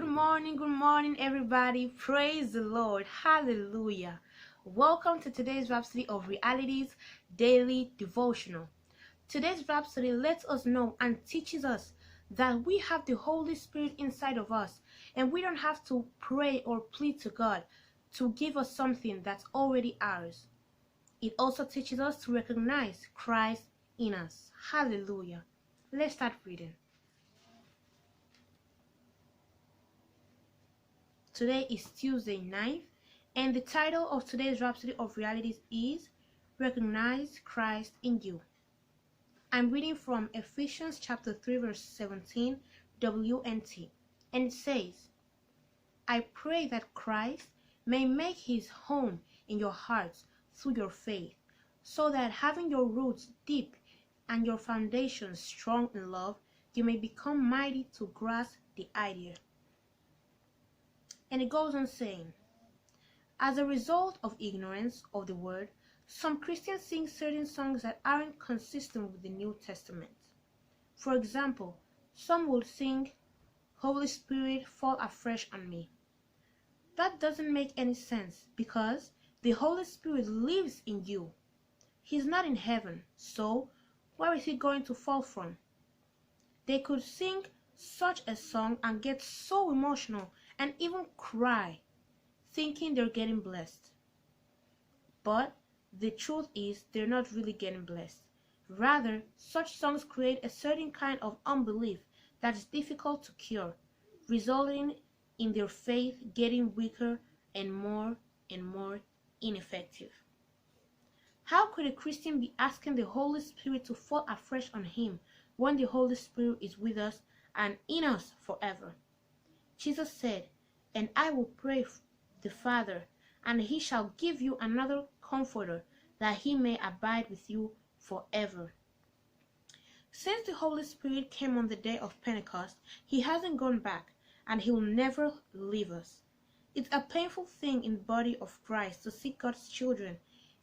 Good morning, everybody. Praise the Lord. Hallelujah. Welcome to today's Rhapsody of Realities daily devotional. Today's Rhapsody lets us know and teaches us that we have the Holy Spirit inside of us, and we don't have to pray or plead to God to give us something that's already ours. It also teaches us to recognize Christ in us. Hallelujah. Let's start reading. Today is Tuesday 9th, and the title of today's Rhapsody of Realities is Recognize Christ in You. I'm reading from Ephesians chapter 3 verse 17 WNT, and it says, I pray that Christ may make his home in your hearts through your faith, so that having your roots deep and your foundations strong in love, you may become mighty to grasp the idea. And it goes on saying, as a result of ignorance of the word, some Christians sing certain songs that aren't consistent with the New Testament. For example, some will sing, Holy Spirit, fall afresh on me. That doesn't make any sense because the Holy Spirit lives in you. He's not in heaven, so where is he going to fall from? They could sing such a song and get so emotional and even cry, thinking they're getting blessed. But the truth is they're not really getting blessed. Rather, such songs create a certain kind of unbelief that is difficult to cure, resulting in their faith getting weaker and more ineffective. How could a Christian be asking the Holy Spirit to fall afresh on him when the Holy Spirit is with us and in us forever? Jesus said, and I will pray the Father, and he shall give you another comforter, that he may abide with you forever. Since the Holy Spirit came on the day of Pentecost, he hasn't gone back, and he will never leave us. It's a painful thing in the body of Christ to see God's children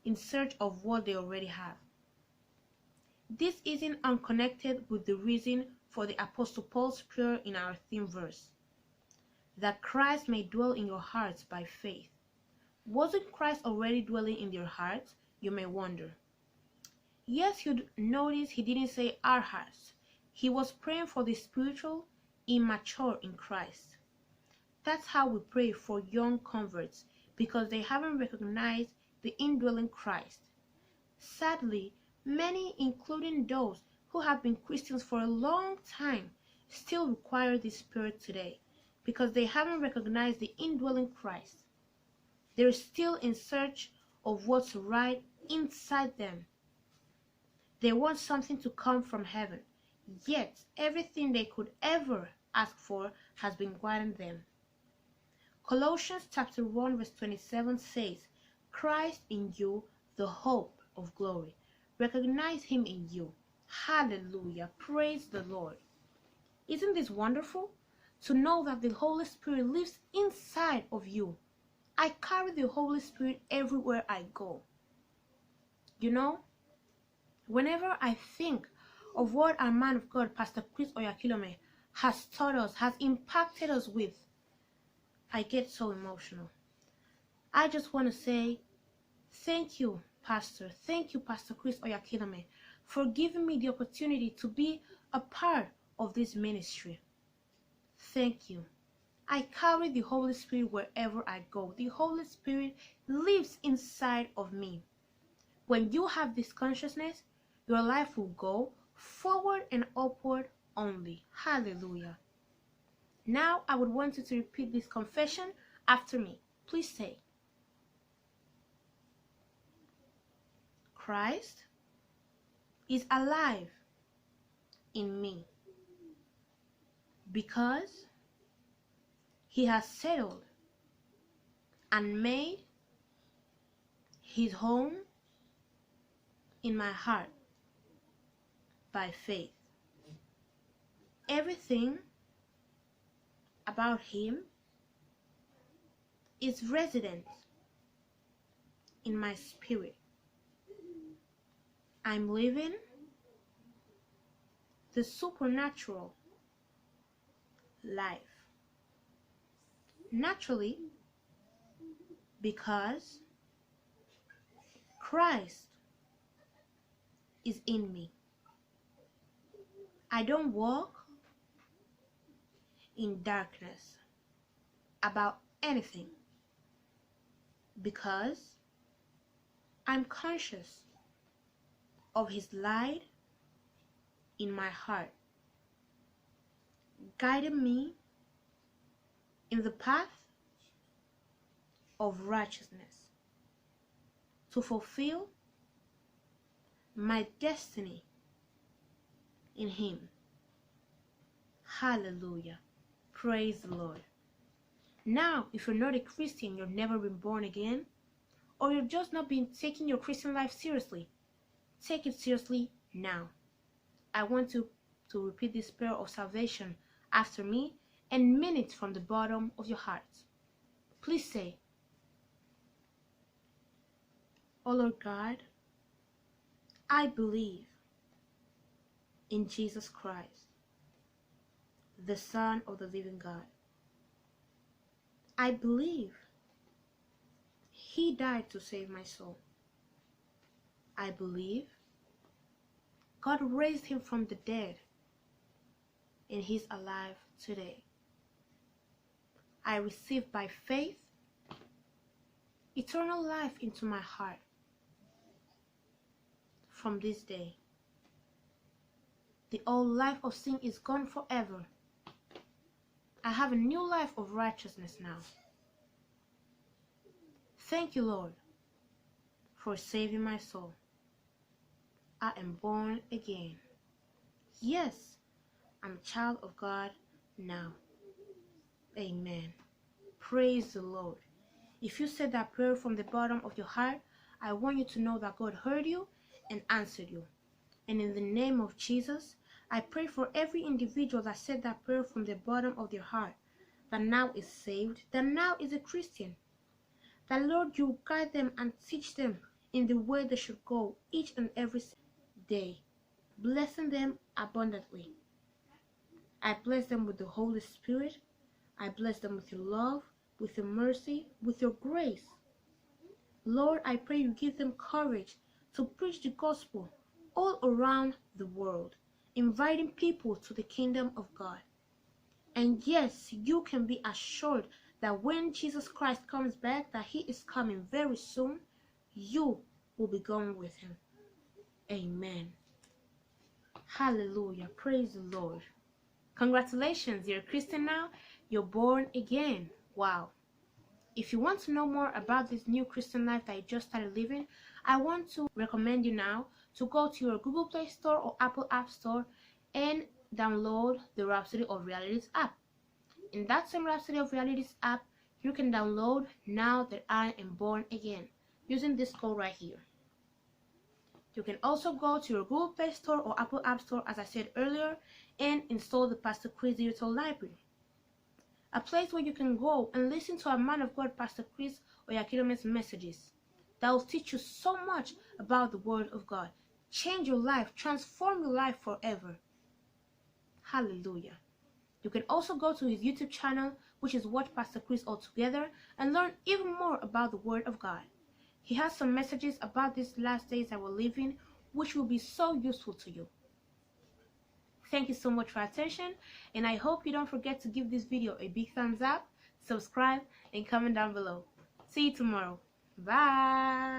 in search of what they already have. This isn't unconnected with the reason for the Apostle Paul's prayer in our theme verse, that Christ may dwell in your hearts by faith. Wasn't Christ already dwelling in your hearts, you may wonder? Yes, you'd notice he didn't say our hearts. He was praying for the spiritual immature in Christ. That's how we pray for young converts, because they haven't recognized the indwelling Christ. Sadly, many, including those who have been Christians for a long time, still require this Spirit today, because they haven't recognized the indwelling Christ. They're still in search of what's right inside them. They want something to come from heaven, yet everything they could ever ask for has been granted them. Colossians chapter 1 verse 27 says, Christ in you, the hope of glory. Recognize him in you. Hallelujah. Praise the Lord. Isn't this wonderful? To know that the Holy Spirit lives inside of you. I carry the Holy Spirit everywhere I go. You know, whenever I think of what our man of God, Pastor Chris Oyakilome, has taught us, has impacted us with, I get so emotional. I just want to say, thank you, Pastor. Thank you, Pastor Chris Oyakilome, for giving me the opportunity to be a part of this ministry. Thank you. I carry the Holy Spirit wherever I go. The Holy Spirit lives inside of me. When you have this consciousness, your life will go forward and upward only. Hallelujah. Now I would want you to repeat this confession after me. Please say, Christ is alive in me because he has settled and made his home in my heart by faith. Everything about him is resident in my spirit. I'm living the supernatural life. naturally because Christ is in me. I don't walk in darkness about anything because I'm conscious of His light in my heart, guiding me in the path of righteousness to fulfill my destiny in Him. Hallelujah. Praise the Lord. Now, if you're not a Christian, you've never been born again, or you've just not been taking your Christian life seriously, take it seriously now. I want you to repeat this prayer of salvation after me and mean it from the bottom of your heart. Please say, "Oh Lord God, I believe in Jesus Christ, the Son of the living God. I believe He died to save my soul. I believe God raised Him from the dead and He's alive today. I receive by faith eternal life into my heart. From this day, the old life of sin is gone forever. I have a new life of righteousness now. Thank you, Lord, for saving my soul. I am born again. Yes, I'm a child of God now. Amen." Praise the Lord. If you said that prayer from the bottom of your heart, I want you to know that God heard you and answered you. And in the name of Jesus, I pray for every individual that said that prayer from the bottom of their heart, that now is saved, that now is a Christian. That, Lord, you guide them and teach them in the way they should go each and every day, blessing them abundantly. I bless them with the Holy Spirit. I bless them with your love, with your mercy, with your grace. Lord, I pray you give them courage to preach the gospel all around the world, inviting people to the kingdom of God. And yes, you can be assured that when Jesus Christ comes back, that He is coming very soon, you will be going with Him. Amen. Hallelujah. Praise the Lord. Congratulations, you're a Christian now. You're born again. Wow. If you want to know more about this new Christian life that you just started living, I want to recommend you now to go to your Google Play Store or Apple App Store and download the Rhapsody of Realities app. In that same Rhapsody of Realities app, you can download Now That I Am Born Again using this code right here. You can also go to your Google Play Store or Apple App Store, as I said earlier, and install the Pastor Chris Digital Library, a place where you can go and listen to a man of God, Pastor Chris Oyakilome's messages that will teach you so much about the Word of God, change your life, transform your life forever. Hallelujah. You can also go to his YouTube channel, which is Watch Pastor Chris Altogether, and learn even more about the Word of God. He has some messages about these last days that we're living, which will be so useful to you. Thank you so much for your attention, and I hope you don't forget to give this video a big thumbs up, subscribe, and comment down below. See you tomorrow. Bye.